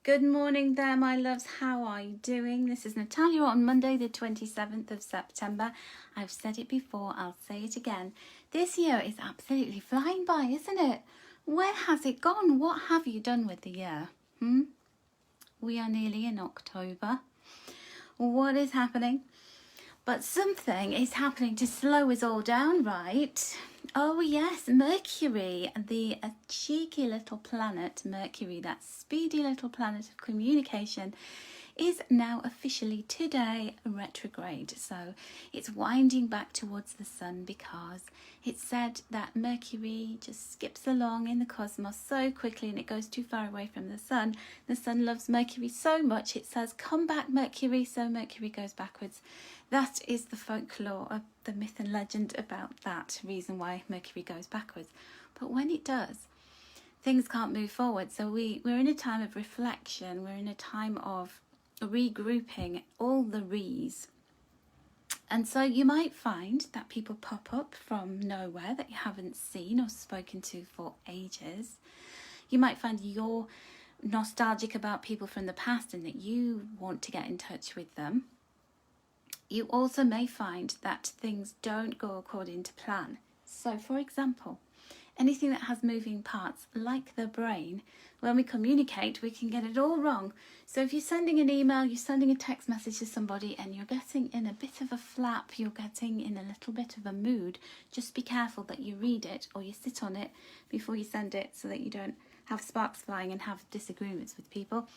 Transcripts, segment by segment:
Good morning there, my loves. How are you doing? This is Natalia on Monday, the 27th of September. I've said it before, I'll say it again. This year is absolutely flying by, isn't it? Where has it gone? What have you done with the year? We are nearly in October. What is happening? But something is happening to slow us all down, right? Oh yes, Mercury, the cheeky little planet, Mercury, that speedy little planet of communication, is now officially today retrograde. So it's winding back towards the sun because it's said that Mercury just skips along in the cosmos so quickly and it goes too far away from the sun. The sun loves Mercury so much it says, come back Mercury, so Mercury goes backwards. That is the folklore of the myth and legend about that reason why Mercury goes backwards. But when it does, things can't move forward. So we're in a time of reflection. We're in a time of regrouping all the re's. And so you might find that people pop up from nowhere that you haven't seen or spoken to for ages. You might find you're nostalgic about people from the past and that you want to get in touch with them. You also may find that things don't go according to plan. So, for example, anything that has moving parts, like the brain, when we communicate, we can get it all wrong. So if you're sending an email, you're sending a text message to somebody and you're getting in a bit of a flap, you're getting in a little bit of a mood, just be careful that you read it or you sit on it before you send it so that you don't have sparks flying and have disagreements with people.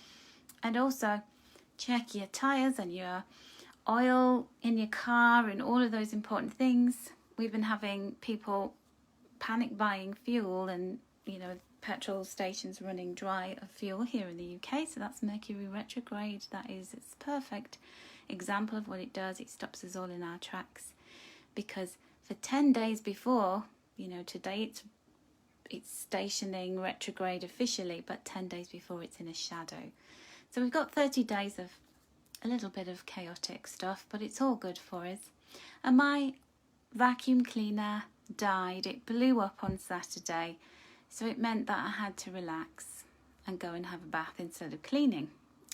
And also, check your tyres and your oil in your car and all of those important things. We've been having people panic buying fuel and, petrol stations running dry of fuel here in the UK. So that's Mercury Retrograde. It's a perfect example of what it does. It stops us all in our tracks because for 10 days before, today it's stationing retrograde officially, but 10 days before it's in a shadow. So we've got 30 days of a little bit of chaotic stuff, but it's all good for us. And my vacuum cleaner died. It blew up on Saturday, so it meant that I had to relax and go and have a bath instead of cleaning,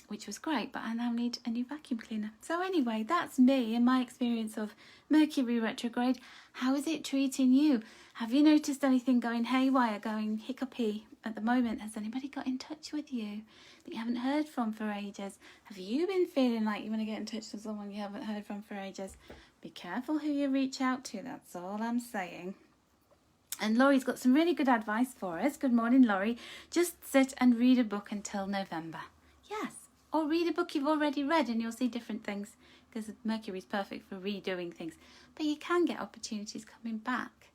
which was great, but I now need a new vacuum cleaner. So anyway, that's me and my experience of Mercury retrograde. How is it treating you? Have you noticed anything going haywire, going hiccupy at the moment? Has anybody got in touch with you that you haven't heard from for ages? Have you been feeling like you want to get in touch with someone you haven't heard from for ages? Be careful who you reach out to, that's all I'm saying. And Laurie's got some really good advice for us. Good morning, Laurie. Just sit and read a book until November. Yes, or read a book you've already read and you'll see different things because Mercury's perfect for redoing things. But you can get opportunities coming back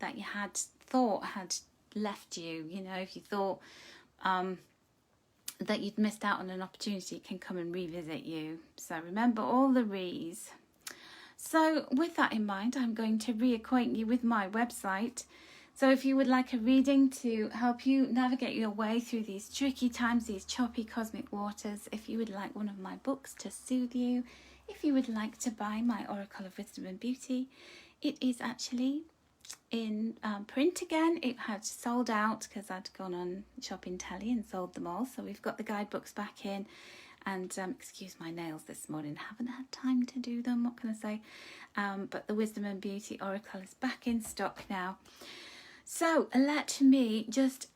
that you had thought had left you. If you thought that you'd missed out on an opportunity, it can come and revisit you. So remember all the re's. So with that in mind, I'm going to reacquaint you with my website. So if you would like a reading to help you navigate your way through these tricky times, these choppy cosmic waters, if you would like one of my books to soothe you, if you would like to buy my Oracle of Wisdom and Beauty, it is actually in print again. It had sold out because I'd gone on shopping telly and sold them all. So we've got the guidebooks back in. And excuse my nails this morning, haven't had time to do them, what can I say? But the Wisdom and Beauty Oracle is back in stock now. So let me just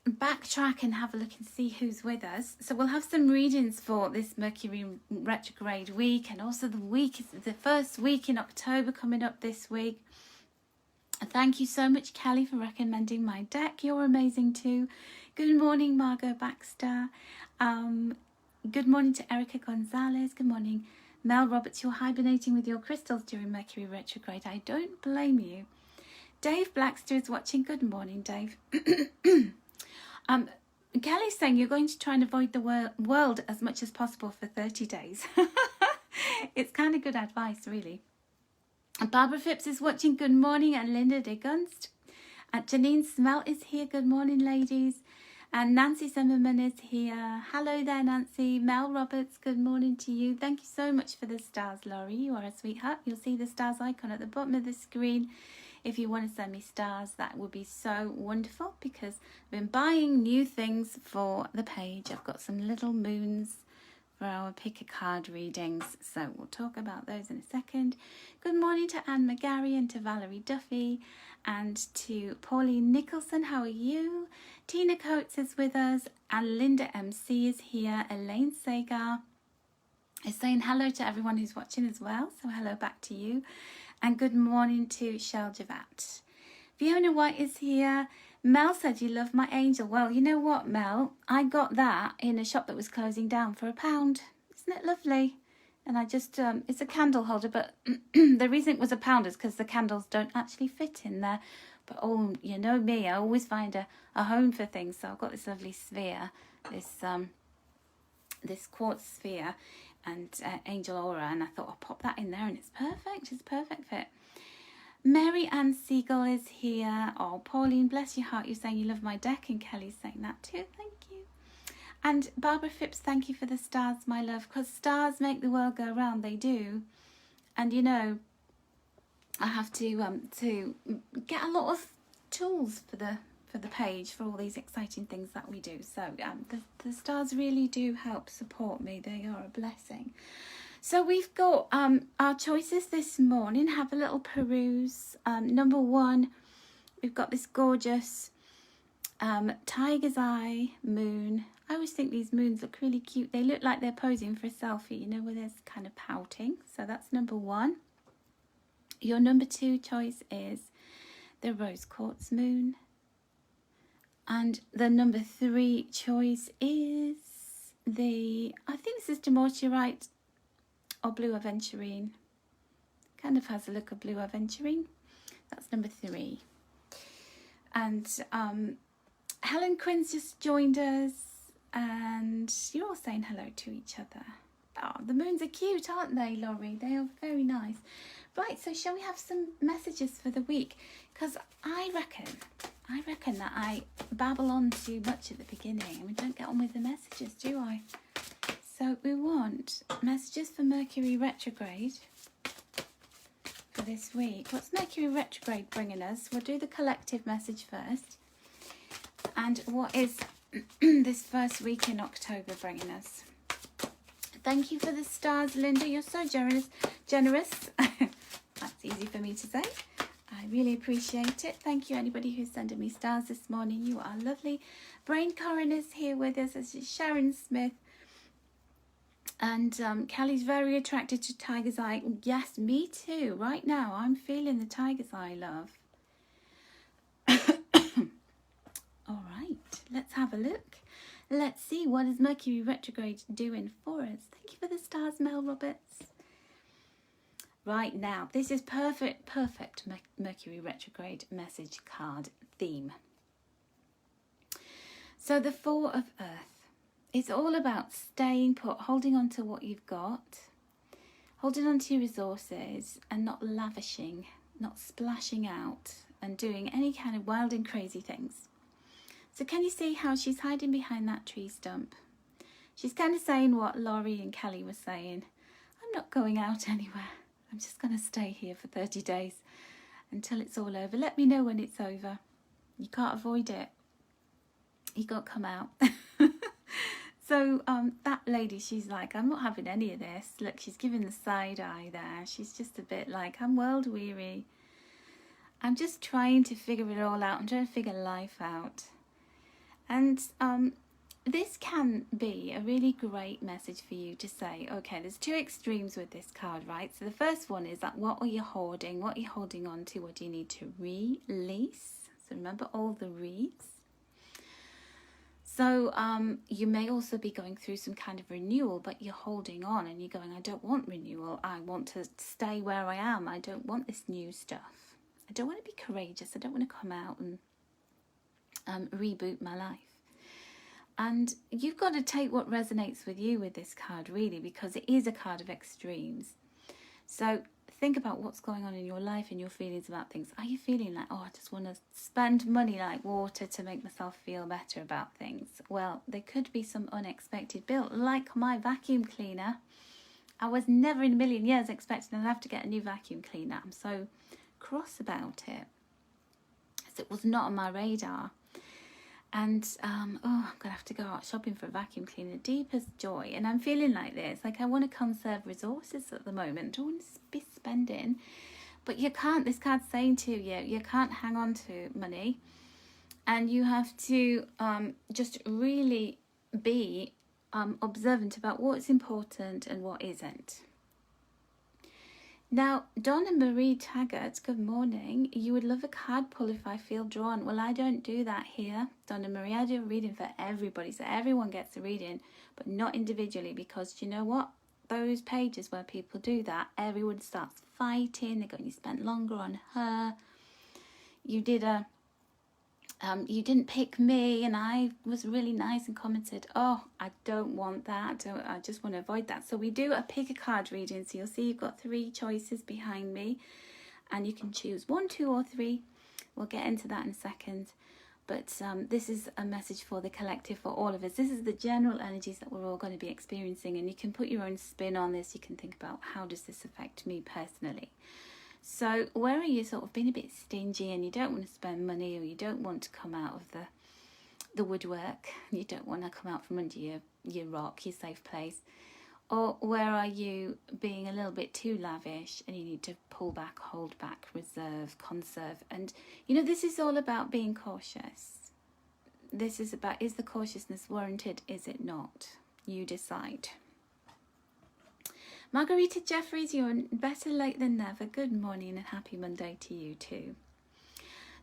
backtrack and have a look and see who's with us. So we'll have some readings for this Mercury retrograde week, and also the first week in October coming up this week. Thank you so much, Kelly, for recommending my deck. You're amazing too. Good morning, Margot Baxter. Good morning to Erica Gonzalez. Good morning, Mel Roberts. You're hibernating with your crystals during Mercury retrograde. I don't blame you. Dave Blackster is watching. Good morning, Dave. Kelly's saying you're going to try and avoid the world as much as possible for 30 days. It's kind of good advice, really. And Barbara Phipps is watching. Good morning. And Linda de Gunst. Janine Smell is here. Good morning, ladies. And Nancy Zimmerman is here. Hello there, Nancy. Mel Roberts, good morning to you. Thank you so much for the stars, Laurie. You are a sweetheart. You'll see the stars icon at the bottom of the screen If you want to send me stars, that would be so wonderful, because I've been buying new things for the page. I've got some little moons for our pick a card readings, so we'll talk about those in a second. Good morning to Anne McGarry and to Valerie Duffy and to Pauline Nicholson. How are you? Tina Coates is with us and Linda MC is here. Elaine Sagar is saying hello to everyone who's watching as well, so hello back to you. And good morning to Shell Javat. Fiona White is here. Mel said you love my angel. Well, you know what, Mel? I got that in a shop that was closing down for £1. Isn't it lovely? And I just, it's a candle holder, but the reason it was £1 is because the candles don't actually fit in there. But, oh, you know me, I always find a home for things. So I've got this lovely sphere, this quartz sphere and angel aura. And I thought I'll pop that in there and it's perfect. It's a perfect fit. Mary Ann Siegel is here. Oh, Pauline, bless your heart. You're saying you love my deck, and Kelly's saying that too. Thank you. And Barbara Phipps, thank you for the stars, my love, because stars make the world go round. They do. And, you know, I have to get a lot of tools for the page for all these exciting things that we do. So the stars really do help support me. They are a blessing. So we've got our choices this morning. Have a little peruse. Number 1, we've got this gorgeous tiger's eye moon. I always think these moons look really cute. They look like they're posing for a selfie, you know, where there's kind of pouting. So that's number 1. Your number 2 choice is the rose quartz moon. And the number 3 choice is I think this is Demortierite or blue Aventurine. Kind of has a look of blue Aventurine. That's number 3. And Helen Quinn's just joined us, and you're all saying hello to each other. Oh, the moons are cute, aren't they, Laurie? They are very nice. Right, so shall we have some messages for the week? Because I reckon that I babble on too much at the beginning and we don't get on with the messages, do I? So we want messages for Mercury Retrograde for this week. What's Mercury Retrograde bringing us? We'll do the collective message first. And what is this first week in October bringing us? Thank you for the stars, Linda. You're so generous. That's easy for me to say. I really appreciate it. Thank you, anybody who's sending me stars this morning. You are lovely. Brain Corin is here with us. This is Sharon Smith. And Kelly's very attracted to tiger's eye. Yes, me too. Right now, I'm feeling the tiger's eye, love. All right, let's have a look. Let's see, what is Mercury Retrograde doing for us? Thank you for the stars, Mel Roberts. Right now, this is perfect Mercury Retrograde message card theme. So the 4 of Earth. It's all about staying put, holding on to what you've got, holding on to your resources and not lavishing, not splashing out and doing any kind of wild and crazy things. So can you see how she's hiding behind that tree stump? She's kind of saying what Laurie and Kelly were saying. I'm not going out anywhere. I'm just going to stay here for 30 days until it's all over. Let me know when it's over. You can't avoid it. You got to come out. So that lady, she's like, I'm not having any of this. Look, she's giving the side eye there. She's just a bit like, I'm world weary. I'm just trying to figure it all out. I'm trying to figure life out. And this can be a really great message for you to say, okay, there's 2 extremes with this card, right? So the first one is that what are you hoarding? What are you holding on to? What do you need to release? So remember all the reads. So you may also be going through some kind of renewal, but you're holding on and you're going, I don't want renewal. I want to stay where I am. I don't want this new stuff. I don't want to be courageous. I don't want to come out and reboot my life. And you've got to take what resonates with you with this card, really, because it is a card of extremes. So think about what's going on in your life and your feelings about things. Are you feeling like, oh, I just want to spend money like water to make myself feel better about things? Well, there could be some unexpected bill, like my vacuum cleaner. I was never in a million years expecting I'd have to get a new vacuum cleaner. I'm so cross about it. because it was not on my radar. And I'm gonna have to go out shopping for a vacuum cleaner. Deepest joy. And I'm feeling like this, like I want to conserve resources at the moment. I don't want to be spending, but you can't. This card's saying to you can't hang on to money, and you have to just really be observant about what's important and what isn't. Now, Donna Marie Taggart, good morning. You would love a card pull if I feel drawn. Well, I don't do that here, Donna Marie. I do a reading for everybody, so everyone gets a reading, but not individually, because you know what? Those pages where people do that, everyone starts fighting. They're going, you spent longer on her. You didn't pick me, and I was really nice and commented, oh, I don't want that. I just want to avoid that. So we do a pick a card reading. So you'll see you've got 3 choices behind me, and you can choose 1, 2, or 3. We'll get into that in a second. But this is a message for the collective, for all of us. This is the general energies that we're all going to be experiencing, and you can put your own spin on this. You can think about, how does this affect me personally? So where are you sort of being a bit stingy and you don't want to spend money, or you don't want to come out of the woodwork, you don't want to come out from under your rock, your safe place? Or where are you being a little bit too lavish and you need to pull back, hold back, reserve, conserve? And you know, this is all about being cautious. This is about, is the cautiousness warranted? Is it not? You decide. Margarita Jeffries, you're better late than never. Good morning and happy Monday to you too.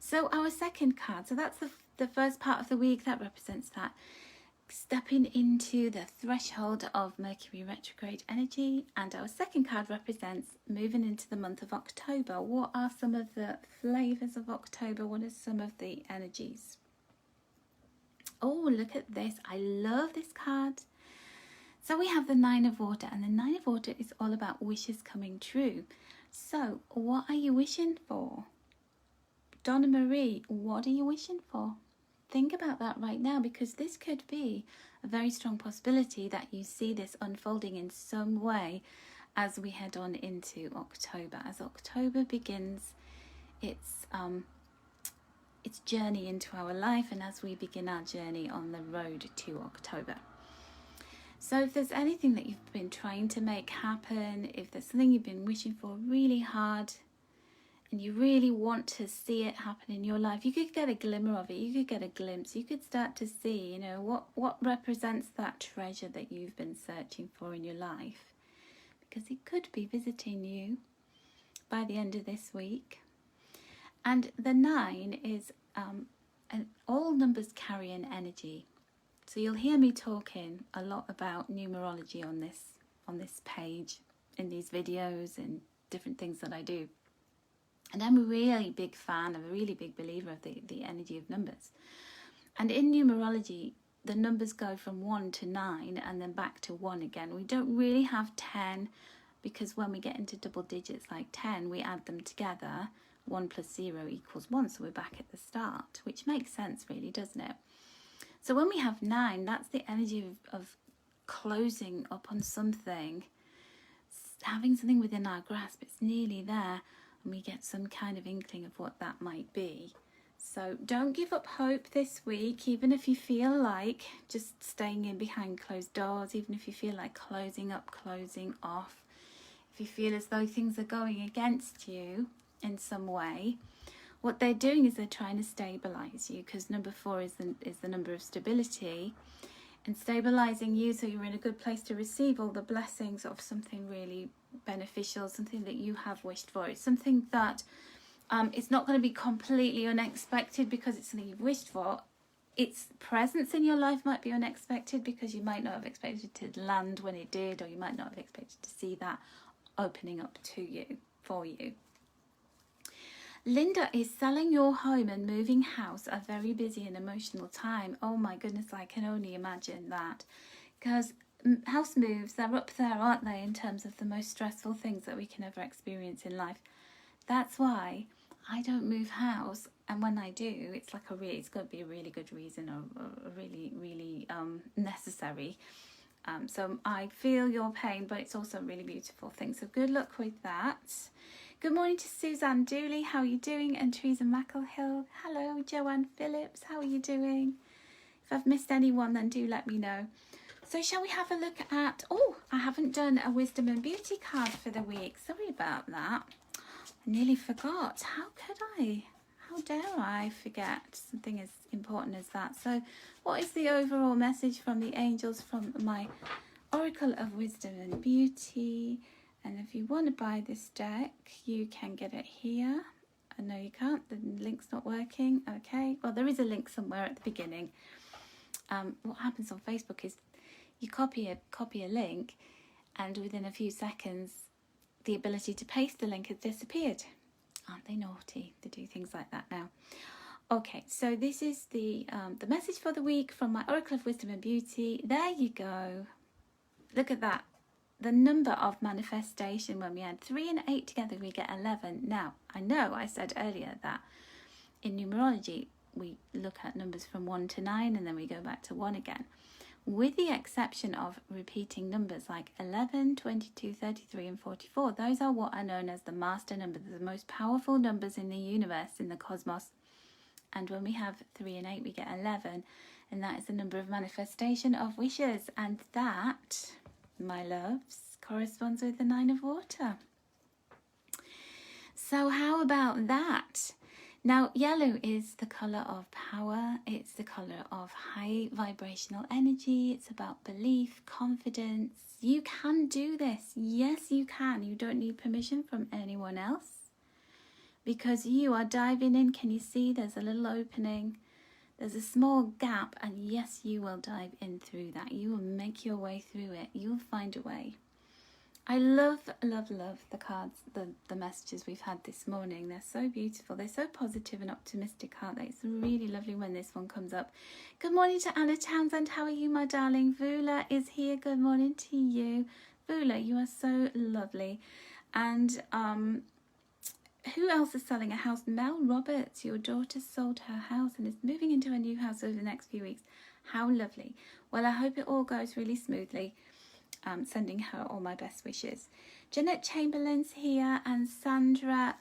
So our second card, so that's the first part of the week, that represents that stepping into the threshold of Mercury retrograde energy. And our second card represents moving into the month of October. What are some of the flavours of October? What are some of the energies? Oh, look at this. I love this card. So we have the 9 of Water, and the 9 of Water is all about wishes coming true. So what are you wishing for? Donna Marie, what are you wishing for? Think about that right now, because this could be a very strong possibility that you see this unfolding in some way as we head on into October. As October begins its journey into our life, and as we begin our journey on the road to October. So if there's anything that you've been trying to make happen, if there's something you've been wishing for really hard and you really want to see it happen in your life, you could get a glimmer of it, you could get a glimpse, you could start to see, you know, what represents that treasure that you've been searching for in your life. Because it could be visiting you by the end of this week. And the 9 is, and all numbers carry an energy. So you'll hear me talking a lot about numerology on this page, in these videos and different things that I do. And I'm a really big fan, I'm a really big believer of the energy of numbers. And in numerology, the numbers go from 1 to 9 and then back to 1 again. We don't really have 10, because when we get into double digits like 10, we add them together. 1 plus 0 equals 1, so we're back at the start, which makes sense really, doesn't it? So when we have 9, that's the energy of closing up on something, having something within our grasp. It's nearly there, and we get some kind of inkling of what that might be. So don't give up hope this week, even if you feel like just staying in behind closed doors, even if you feel like closing up, closing off, if you feel as though things are going against you in some way. What they're doing is they're trying to stabilize you, because number 4 is the number of stability, and stabilizing you so you're in a good place to receive all the blessings of something really beneficial, something that you have wished for. It's something that it's not going to be completely unexpected because it's something you've wished for. Its presence in your life might be unexpected because you might not have expected it to land when it did, or you might not have expected to see that opening up to you, for you. Linda, is selling your home and moving house a very busy and emotional time? Oh my goodness, I can only imagine that. Because house moves, they're up there, aren't they, in terms of the most stressful things that we can ever experience in life. That's why I don't move house, and when I do, it's like it's got to be a really good reason, or really necessary. So I feel your pain, but it's also a really beautiful thing. So good luck with that. Good morning to Suzanne Dooley. How are you doing? And Teresa McElhill. Hello, Joanne Phillips. How are you doing? If I've missed anyone, then do let me know. So shall we have a look at... Oh, I haven't done a Wisdom and Beauty card for the week. Sorry about that. I nearly forgot. How could I? How dare I forget something as important as that? So what is the overall message from the angels from my Oracle of Wisdom and Beauty? And if you want to buy this deck, you can get it here. No, you can't. The link's not working. Okay. Well, there is a link somewhere at the beginning. What happens on Facebook is you copy a link, and within a few seconds, the ability to paste the link has disappeared. Aren't they naughty? They do things like that now. Okay, so this is the message for the week from my Oracle of Wisdom and Beauty. There you go. Look at that. The number of manifestation, when we add 3 and 8 together, we get 11. Now, I know I said earlier that in numerology, we look at numbers from 1 to 9 and then we go back to 1 again. With the exception of repeating numbers like 11, 22, 33 and 44. Those are what are known as the master numbers, the most powerful numbers in the universe, in the cosmos. And when we have 3 and 8, we get 11. And that is the number of manifestation of wishes. And that, my loves, corresponds with the 9 of water. So how about that? Now, yellow is the colour of power. It's the colour of high vibrational energy. It's about belief, confidence. You can do this. Yes, you can. You don't need permission from anyone else because you are diving in. Can you see there's a little opening? There's a small gap, and yes, you will dive in through that. You will make your way through it. You'll find a way. I love, love, love the cards, the messages we've had this morning. They're so beautiful. They're so positive and optimistic, aren't they? It's really lovely when this one comes up. Good morning to Anna Townsend. How are you, my darling? Vula is here. Good morning to you. Vula, you are so lovely. And who else is selling a house? Mel Roberts, your daughter sold her house and is moving into a new house over the next few weeks. How lovely. Well, I hope it all goes really smoothly. Sending her all my best wishes. Jeanette Chamberlain's here, and Sandra.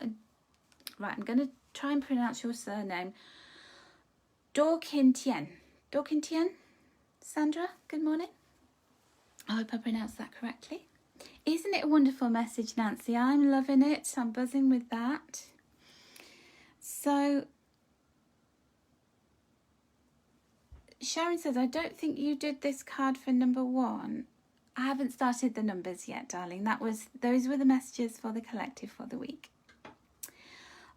Right, I'm going to try and pronounce your surname. Dorkintien. Dorkintien? Sandra, good morning. I hope I pronounced that correctly. Isn't it a wonderful message, Nancy? I'm loving it. I'm buzzing with that. So, Sharon says, I don't think you did this card for number 1. I haven't started the numbers yet, darling. Those were the messages for the collective for the week.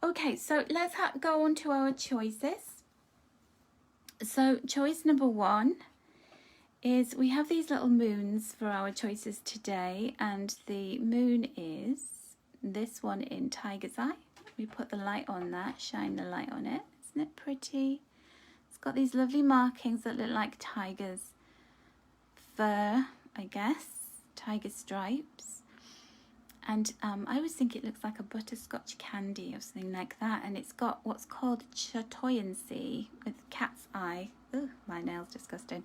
Okay, so let's go on to our choices. So choice number 1 is we have these little moons for our choices today, and the moon is this one in Tiger's Eye. We put the light on that, shine the light on it. Isn't it pretty? It's got these lovely markings that look like tiger's fur, I guess, tiger stripes. And I always think it looks like a butterscotch candy or something like that. And it's got what's called chatoyancy with cat's eye. Ooh, my nail's disgusting.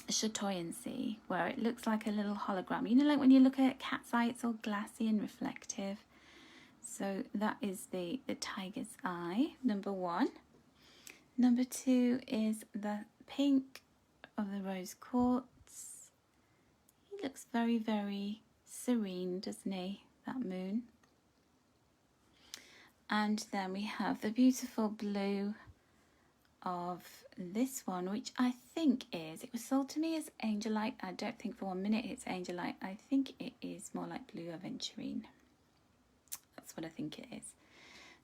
Chatoyancy, where it looks like a little hologram. You know, like when you look at cat's eye, it's all glassy and reflective. So that is the tiger's eye, number 1. Number 2 is the pink of the rose quartz. He looks very, very serene, doesn't he, that moon? And then we have the beautiful blue of this one, which I think it was sold to me as Angelite. I don't think for 1 minute it's Angelite. I think it is more like blue Aventurine. That's what I think it is.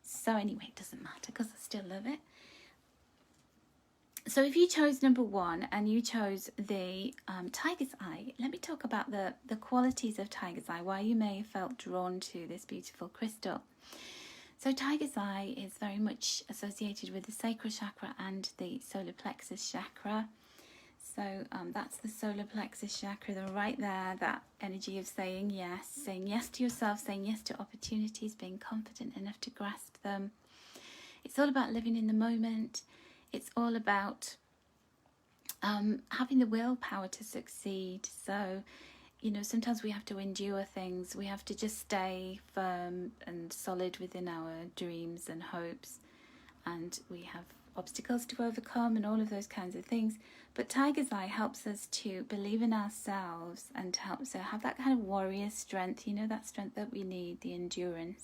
So anyway, it doesn't matter because I still love it. So if you chose number 1 and you chose the Tiger's Eye, let me talk about the qualities of Tiger's Eye, why you may have felt drawn to this beautiful crystal. So Tiger's Eye is very much associated with the sacral chakra and the solar plexus chakra. So that's the solar plexus chakra, right there, that energy of saying yes to yourself, saying yes to opportunities, being confident enough to grasp them. It's all about living in the moment. It's all about having the willpower to succeed. So you know, sometimes we have to endure things. We have to just stay firm and solid within our dreams and hopes. And we have obstacles to overcome and all of those kinds of things. But Tiger's Eye helps us to believe in ourselves and to help us to have that kind of warrior strength, you know, that strength that we need, the endurance.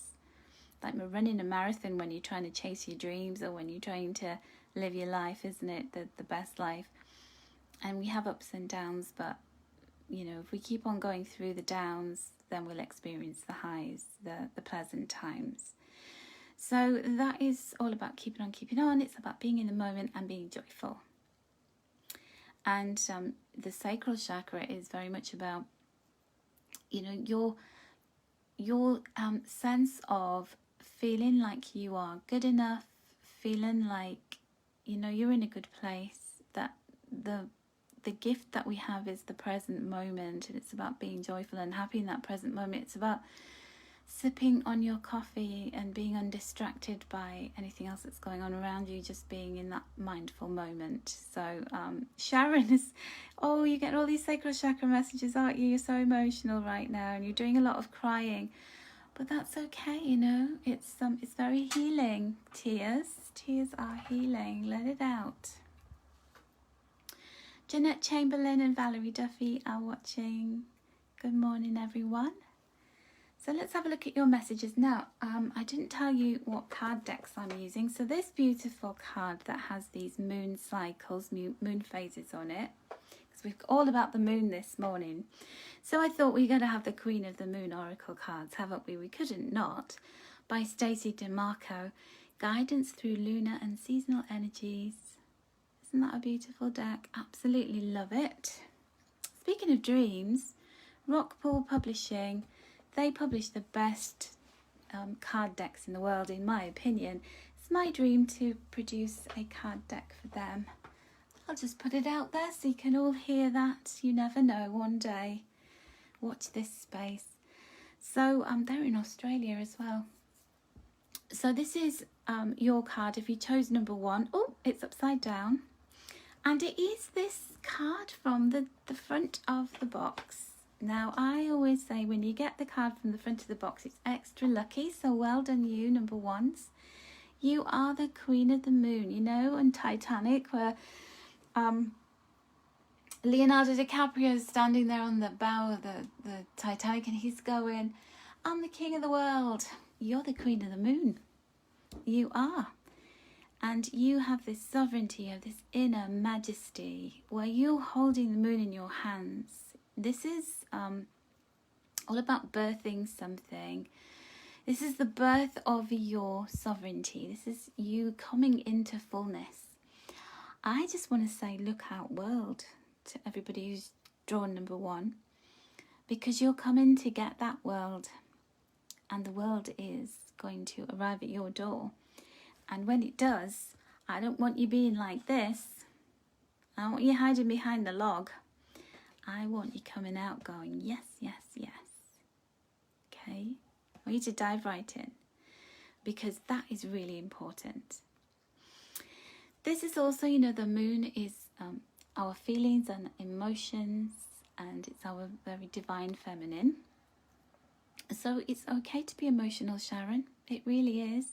Like we're running a marathon when you're trying to chase your dreams, or when you're trying to live your life, isn't it? The best life. And we have ups and downs, but, you know, if we keep on going through the downs, then we'll experience the highs, the pleasant times. So that is all about keeping on. It's about being in the moment and being joyful. And the sacral chakra is very much about, you know, your sense of feeling like you are good enough, feeling like, you know, you're in a good place, that the gift that we have is the present moment, and it's about being joyful and happy in that present moment. It's about sipping on your coffee and being undistracted by anything else that's going on around you, just being in that mindful moment. So Sharon is, oh, you get all these sacral chakra messages, aren't you? You're so emotional right now and you're doing a lot of crying, but that's okay, you know. It's very healing. Tears are healing. Let it out. Jeanette Chamberlain and Valerie Duffy are watching. Good morning, everyone. So let's have a look at your messages. Now, I didn't tell you what card decks I'm using. So this beautiful card that has these moon cycles, moon phases on it, because we're all about the moon this morning. So I thought we're going to have the Queen of the Moon Oracle cards, haven't we? We couldn't not. By Stacey DeMarco. Guidance through lunar and seasonal energies. Isn't that a beautiful deck? Absolutely love it. Speaking of dreams, Rockpool Publishing, they publish the best card decks in the world, in my opinion. It's my dream to produce a card deck for them. I'll just put it out there so you can all hear that. You never know, one day. Watch this space. So they're in Australia as well. So this is your card if you chose number 1. Oh, it's upside down. And it is this card from the front of the box. Now, I always say when you get the card from the front of the box, it's extra lucky. So well done you, number 1s. You are the Queen of the Moon, you know, and Titanic, where Leonardo DiCaprio is standing there on the bow of the Titanic and he's going, I'm the king of the world. You're the Queen of the Moon. You are. And you have this sovereignty, of this inner majesty, where you're holding the moon in your hands. This is all about birthing something. This is the birth of your sovereignty. This is you coming into fullness. I just want to say, look out world, to everybody who's drawn number 1, because you're coming to get that world, and the world is going to arrive at your door. And when it does, I don't want you being like this. I don't want you hiding behind the log. I want you coming out going, yes, yes, yes. Okay? I want you to dive right in, because that is really important. This is also, you know, the moon is our feelings and emotions, and it's our very divine feminine. So it's okay to be emotional, Sharon. It really is.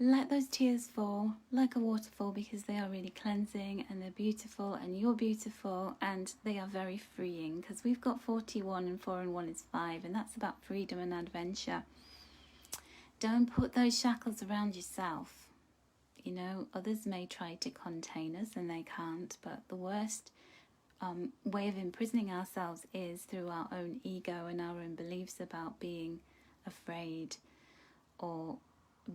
Let those tears fall like a waterfall, because they are really cleansing and they're beautiful, and you're beautiful, and they are very freeing, because we've got 41 and 4 and 1 is 5, and that's about freedom and adventure. Don't put those shackles around yourself. You know, others may try to contain us and they can't, but the worst way of imprisoning ourselves is through our own ego and our own beliefs about being afraid, or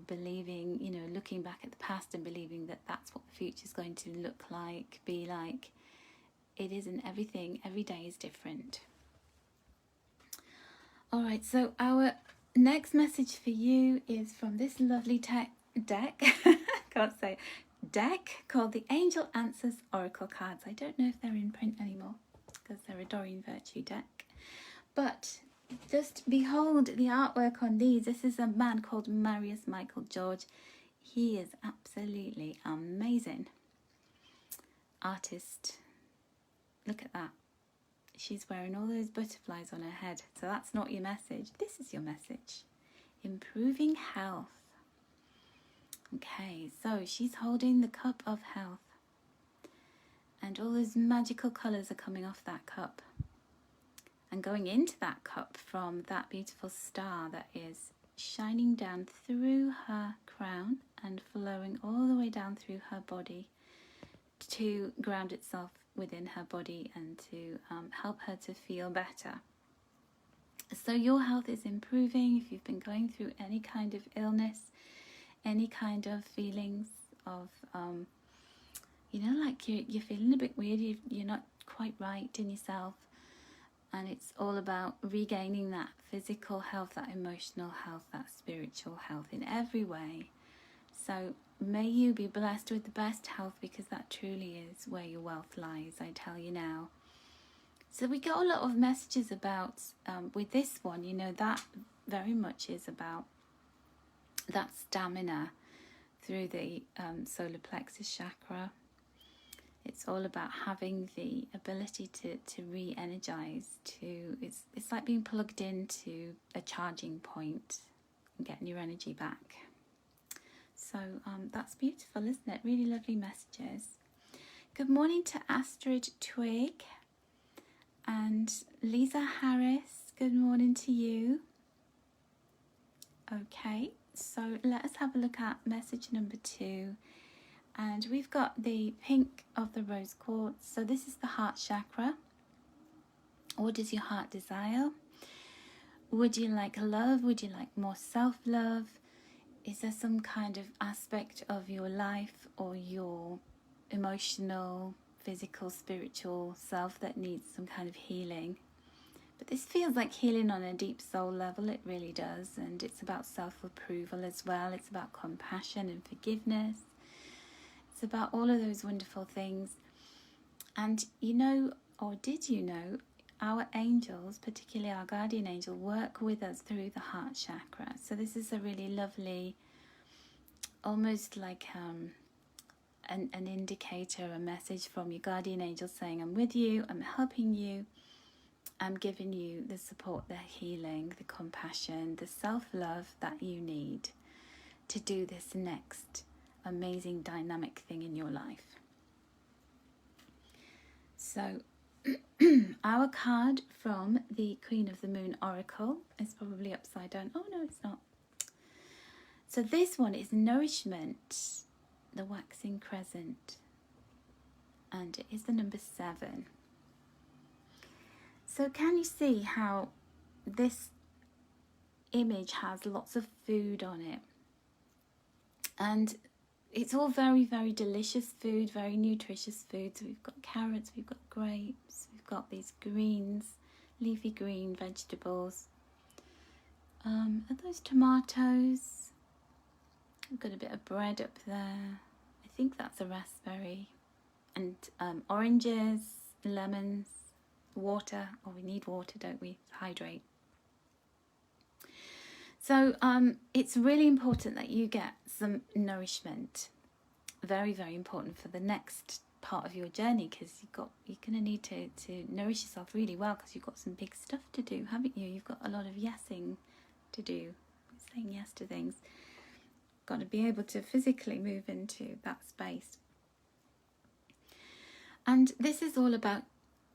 believing, you know, looking back at the past and believing that that's what the future is going to look like, be like. It isn't. Everything, every day is different. All right, so our next message for you is from this lovely deck. Can't say deck, called the Angel Answers Oracle Cards. I don't know if they're in print anymore, because they're a Doreen Virtue deck. But just behold the artwork on these. This is a man called Marius Michael George. He is absolutely amazing. Artist. Look at that. She's wearing all those butterflies on her head. So that's not your message. This is your message. Improving health. Okay, so she's holding the cup of health. And all those magical colours are coming off that cup. And going into that cup from that beautiful star that is shining down through her crown and flowing all the way down through her body to ground itself within her body and to help her to feel better. So your health is improving. If you've been going through any kind of illness, any kind of feelings of, like you're feeling a bit weird, you're not quite right in yourself, and it's all about regaining that physical health, that emotional health, that spiritual health in every way. So may you be blessed with the best health, because that truly is where your wealth lies, I tell you now. So we got a lot of messages about, with this one, that very much is about that stamina through the solar plexus chakra. It's all about having the ability to re-energize, it's like being plugged into a charging point and getting your energy back. So that's beautiful, isn't it? Really lovely messages. Good morning to Astrid Twig and Lisa Harris. Good morning to you. Okay, so let us have a look at message number 2. And we've got the pink of the rose quartz. So this is the heart chakra. What does your heart desire? Would you like love? Would you like more self-love? Is there some kind of aspect of your life or your emotional, physical, spiritual self that needs some kind of healing? But this feels like healing on a deep soul level. It really does. And it's about self-approval as well. It's about compassion and forgiveness. It's about all of those wonderful things. And did you know, our angels, particularly our guardian angel, work with us through the heart chakra. So this is a really lovely, almost like an indicator, a message from your guardian angel saying, I'm with you, I'm helping you, I'm giving you the support, the healing, the compassion, the self-love that you need to do this next amazing dynamic thing in your life. So our card from the Queen of the Moon Oracle is probably upside down. Oh no, it's not. So this one is nourishment, the waxing crescent, and it is the number 7. So can you see how this image has lots of food on it? And it's all very, very delicious food, very nutritious food. So we've got carrots, we've got grapes, we've got these greens, leafy green vegetables. Are those tomatoes? We've got a bit of bread up there. I think that's a raspberry. And oranges, lemons, water. Oh, we need water, don't we? To hydrate. So it's really important that you get some nourishment. Very, very important for the next part of your journey, because you're going to need to nourish yourself really well, because you've got some big stuff to do, haven't you? You've got a lot of yesing to do, saying yes to things. Got to be able to physically move into that space. And this is all about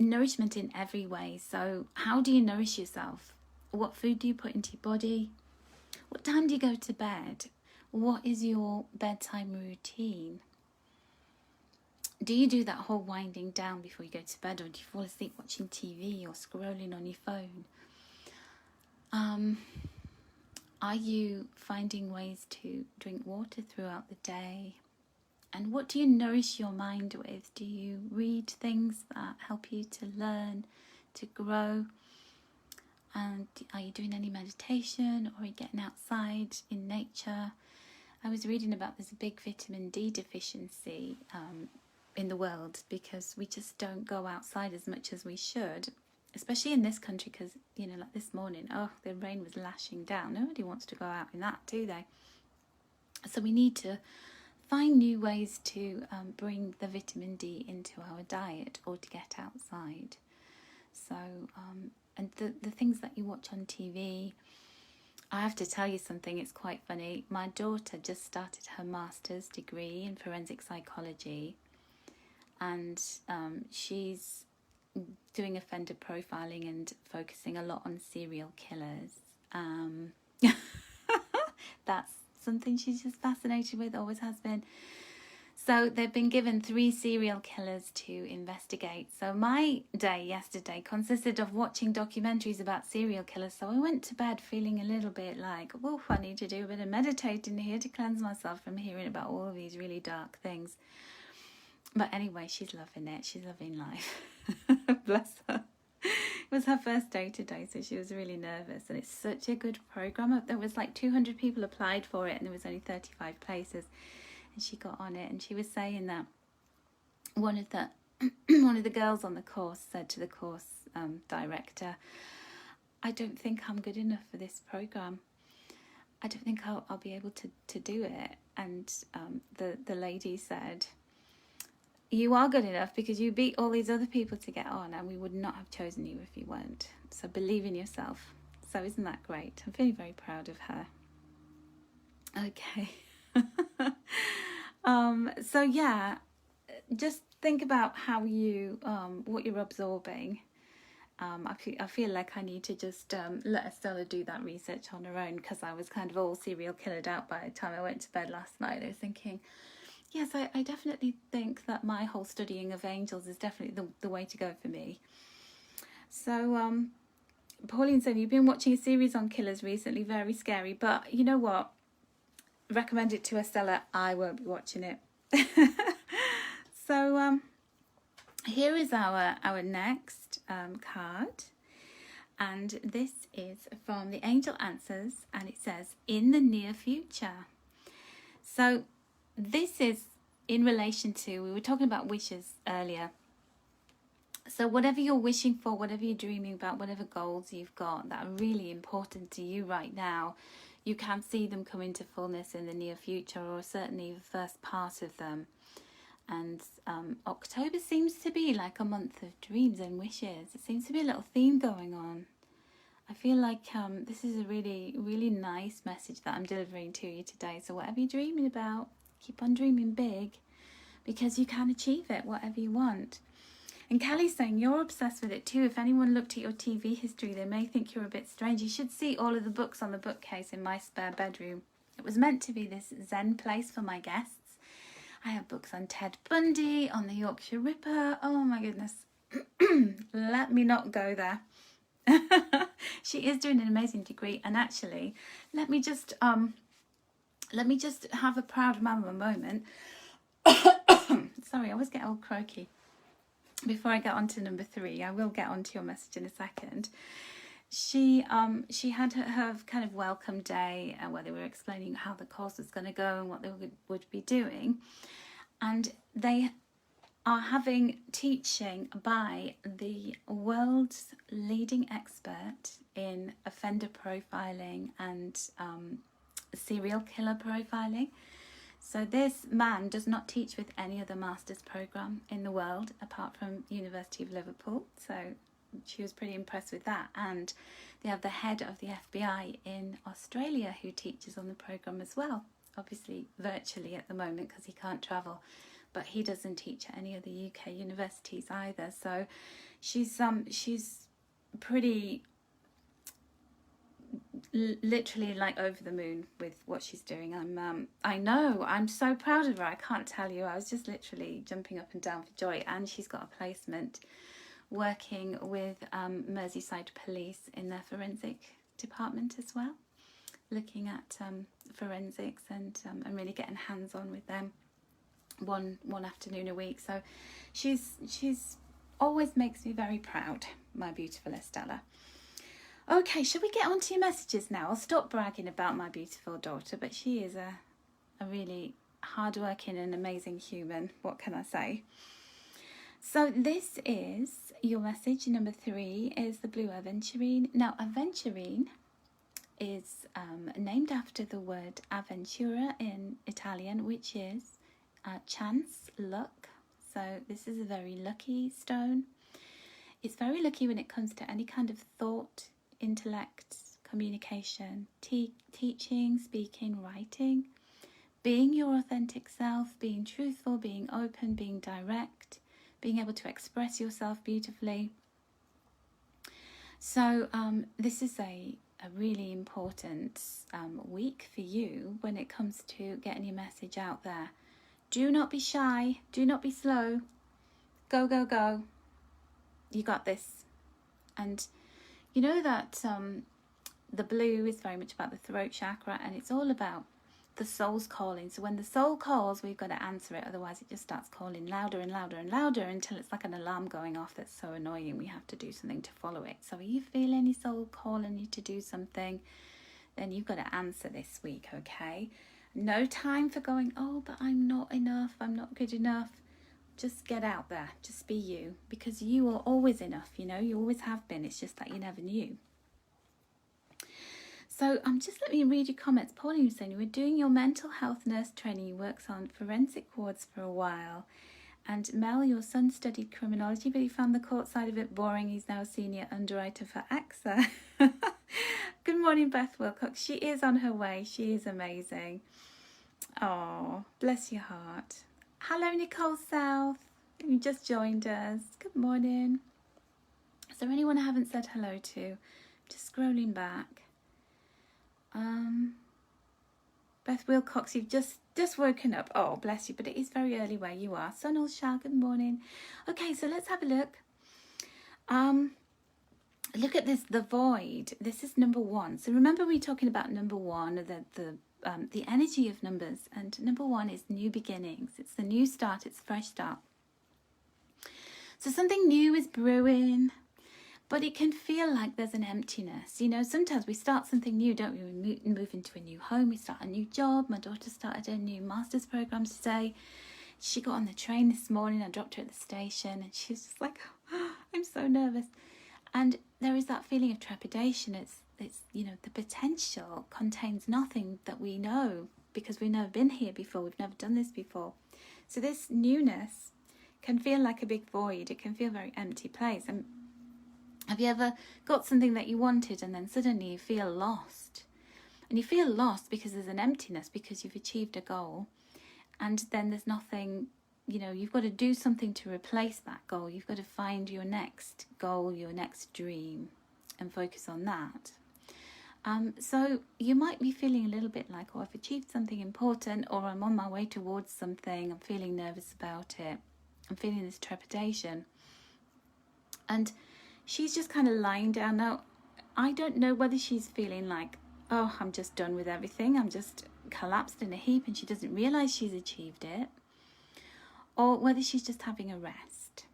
nourishment in every way. So how do you nourish yourself? What food do you put into your body? What time do you go to bed? What is your bedtime routine? Do you do that whole winding down before you go to bed, or do you fall asleep watching TV or scrolling on your phone? Are you finding ways to drink water throughout the day? And what do you nourish your mind with? Do you read things that help you to learn, to grow? And are you doing any meditation, or are you getting outside in nature? I was reading about this big vitamin D deficiency in the world, because we just don't go outside as much as we should, especially in this country, because, like this morning, the rain was lashing down. Nobody wants to go out in that, do they? So we need to find new ways to bring the vitamin D into our diet, or to get outside. So, and the things that you watch on TV, I have to tell you something, it's quite funny. My daughter just started her master's degree in forensic psychology, and she's doing offender profiling and focusing a lot on serial killers. That's something she's just fascinated with, always has been. So they've been given 3 serial killers to investigate. So my day yesterday consisted of watching documentaries about serial killers. So I went to bed feeling a little bit like, woof, I need to do a bit of meditating here to cleanse myself from hearing about all of these really dark things. But anyway, she's loving it. She's loving life. Bless her. It was her first day today, so she was really nervous. And it's such a good program. There was like 200 people applied for it, and there was only 35 places. And she got on it, and she was saying that one of the girls on the course said to the course director, I don't think I'm good enough for this program. I don't think I'll be able to do it. And the lady said, you are good enough because you beat all these other people to get on, and we would not have chosen you if you weren't. So believe in yourself. So isn't that great? I'm feeling very proud of her. Okay. So yeah, just think about how you what you're absorbing. I feel like I need to just let Estella do that research on her own, because I was kind of all serial killered out by the time I went to bed last night. I was thinking, yes, I definitely think that my whole studying of angels is definitely the way to go for me. So Pauline said, you've been watching a series on killers recently, very scary, but you know what? Recommend it to Estella. I won't be watching it. So here is our next card, and this is from the Angel Answers, and it says, in the near future. So this is in relation to, we were talking about wishes earlier. So whatever you're wishing for, whatever you're dreaming about, whatever goals you've got that are really important to you right now, you can see them come into fullness in the near future, or certainly the first part of them. And October seems to be like a month of dreams and wishes. It seems to be a little theme going on. I feel like this is a really, really nice message that I'm delivering to you today. So whatever you're dreaming about, keep on dreaming big, because you can achieve it, whatever you want. And Kelly's saying you're obsessed with it too. If anyone looked at your TV history, they may think you're a bit strange. You should see all of the books on the bookcase in my spare bedroom. It was meant to be this Zen place for my guests. I have books on Ted Bundy, on the Yorkshire Ripper. Oh my goodness. Let me not go there. She is doing an amazing degree, and actually, let me just have a proud mama moment. Sorry, I always get all croaky. Before I get on to number 3, I will get on to your message in a second. She had her kind of welcome day where they were explaining how the course was going to go and what they would be doing. And they are having teaching by the world's leading expert in offender profiling and serial killer profiling. So this man does not teach with any other master's program in the world apart from University of Liverpool. So she was pretty impressed with that. And they have the head of the FBI in Australia who teaches on the program as well. Obviously virtually at the moment because he can't travel. But he doesn't teach at any of the UK universities either. So she's pretty literally like over the moon with what she's doing. I know, I'm so proud of her. I can't tell you. I was just literally jumping up and down for joy. And she's got a placement working with Merseyside Police in their forensic department as well, looking at forensics and really getting hands on with them one afternoon a week. So she's always makes me very proud, my beautiful Estella. Okay, shall we get on to your messages now? I'll stop bragging about my beautiful daughter, but she is a really hardworking and amazing human. What can I say? So this is your message. Number 3 is the blue Aventurine. Now, Aventurine is named after the word Avventura in Italian, which is chance, luck. So this is a very lucky stone. It's very lucky when it comes to any kind of thought, intellect, communication, teaching, speaking, writing, being your authentic self, being truthful, being open, being direct, being able to express yourself beautifully. So this is a really important week for you when it comes to getting your message out there. Do not be shy. Do not be slow. Go, go, go. You got this. And you know that the blue is very much about the throat chakra, and it's all about the soul's calling. So when the soul calls, we've got to answer it. Otherwise, it just starts calling louder and louder and louder until it's like an alarm going off that's so annoying we have to do something to follow it. So if you feel any soul calling you to do something, then you've got to answer this week, okay? No time for going, oh, but I'm not enough, I'm not good enough. Just get out there. Just be you. Because you are always enough, you know. You always have been. It's just that you never knew. So just let me read your comments. Pauline was saying you were doing your mental health nurse training. You worked on forensic wards for a while. And Mel, your son studied criminology, but he found the court side of it boring. He's now a senior underwriter for AXA. Good morning, Beth Wilcox. She is on her way. She is amazing. Oh, bless your heart. Hello, Nicole South. You just joined us. Good morning. Is there anyone I haven't said hello to? Just scrolling back. Beth Wilcox, you've just woken up. Oh, bless you, but it is very early where you are. Sunil Shah, good morning. Okay, so let's have a look. Look at this, the void. This is number 1. So remember we're talking about number 1, the energy of numbers, and number 1 is new beginnings. It's the new start. It's a fresh start. So something new is brewing. But it can feel like there's an emptiness. You know, sometimes we start something new, don't we? We move into a new home, we start a new job. My daughter started a new master's program today. She got on the train this morning. I dropped her at the station and she's just like, oh, I'm so nervous. And there is that feeling of trepidation. It's you know, the potential contains nothing that we know because we've never been here before. We've never done this before. So this newness can feel like a big void. It can feel a very empty place. And have you ever got something that you wanted and then suddenly you feel lost? And you feel lost because there's an emptiness, because you've achieved a goal. And then there's nothing, you know, you've got to do something to replace that goal. You've got to find your next goal, your next dream, and focus on that. So you might be feeling a little bit like, oh, I've achieved something important, or I'm on my way towards something. I'm feeling nervous about it. I'm feeling this trepidation. And she's just kind of lying down. Now, I don't know whether she's feeling like, oh, I'm just done with everything. I'm just collapsed in a heap and she doesn't realise she's achieved it. Or whether she's just having a rest.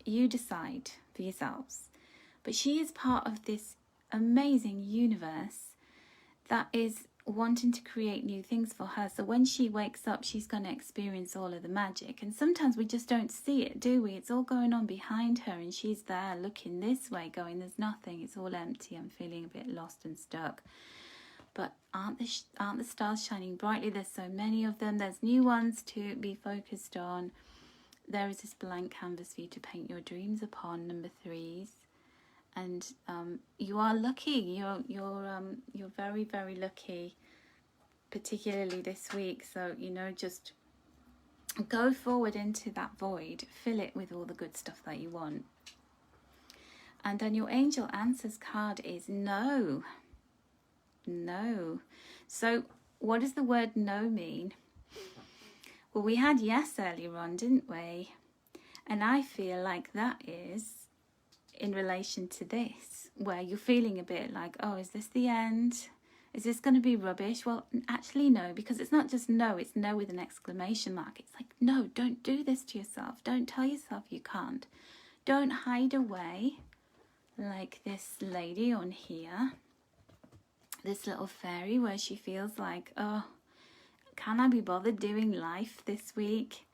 You decide for yourselves. But she is part of this amazing universe that is wanting to create new things for her. So when she wakes up, she's going to experience all of the magic. And sometimes we just don't see it, do we? It's all going on behind her and she's there looking this way going, there's nothing, it's all empty, I'm feeling a bit lost and stuck. But aren't the stars shining brightly? There's so many of them. There's new ones to be focused on. There is this blank canvas for you to paint your dreams upon, number 3s. And you are lucky. You're very, very lucky, particularly this week. So, you know, just go forward into that void. Fill it with all the good stuff that you want. And then your angel answers card is no. No. So what does the word no mean? Well, we had yes earlier on, didn't we? And I feel like that is in relation to this, where you're feeling a bit like, oh, is this the end? Is this going to be rubbish? Well, actually, no, because it's not just no, it's no with an exclamation mark. It's like, no, don't do this to yourself. Don't tell yourself you can't. Don't hide away like this lady on here, this little fairy, where she feels like, oh, can I be bothered doing life this week?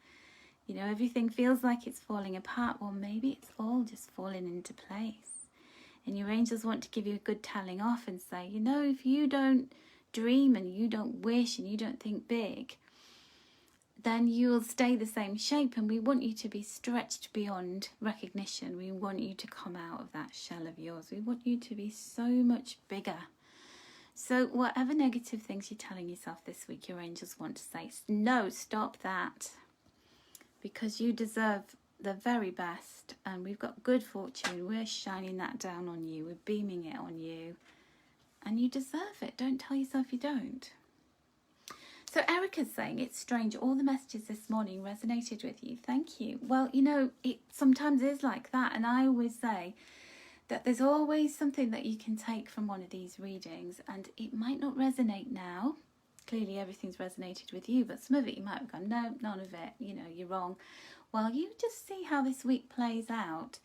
You know, everything feels like it's falling apart. Well, maybe it's all just falling into place. And your angels want to give you a good telling off and say, you know, if you don't dream and you don't wish and you don't think big, then you'll stay the same shape, and we want you to be stretched beyond recognition. We want you to come out of that shell of yours. We want you to be so much bigger. So whatever negative things you're telling yourself this week, your angels want to say, no, stop that, because you deserve the very best, and we've got good fortune. We're shining that down on you. We're beaming it on you, and you deserve it. Don't tell yourself you don't. So Erica's saying, it's strange, all the messages this morning resonated with you. Thank you. Well, you know, it sometimes is like that. And I always say that there's always something that you can take from one of these readings, and it might not resonate now. Clearly everything's resonated with you, but some of it you might have gone, no, none of it, you know, you're wrong. Well, you just see how this week plays out.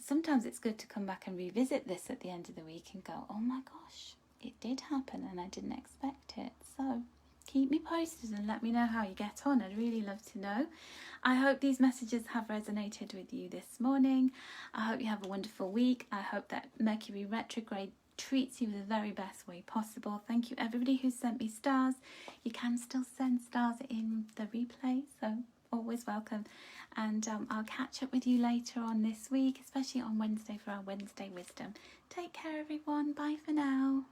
Sometimes it's good to come back and revisit this at the end of the week and go, oh my gosh, it did happen and I didn't expect it. So keep me posted and let me know how you get on. I'd really love to know. I hope these messages have resonated with you this morning. I hope you have a wonderful week. I hope that Mercury Retrograde treats you the very best way possible. Thank you everybody who sent me stars. You can still send stars in the replay, so always welcome. And I'll catch up with you later on this week, especially on Wednesday for our Wednesday wisdom. Take care everyone. Bye for now.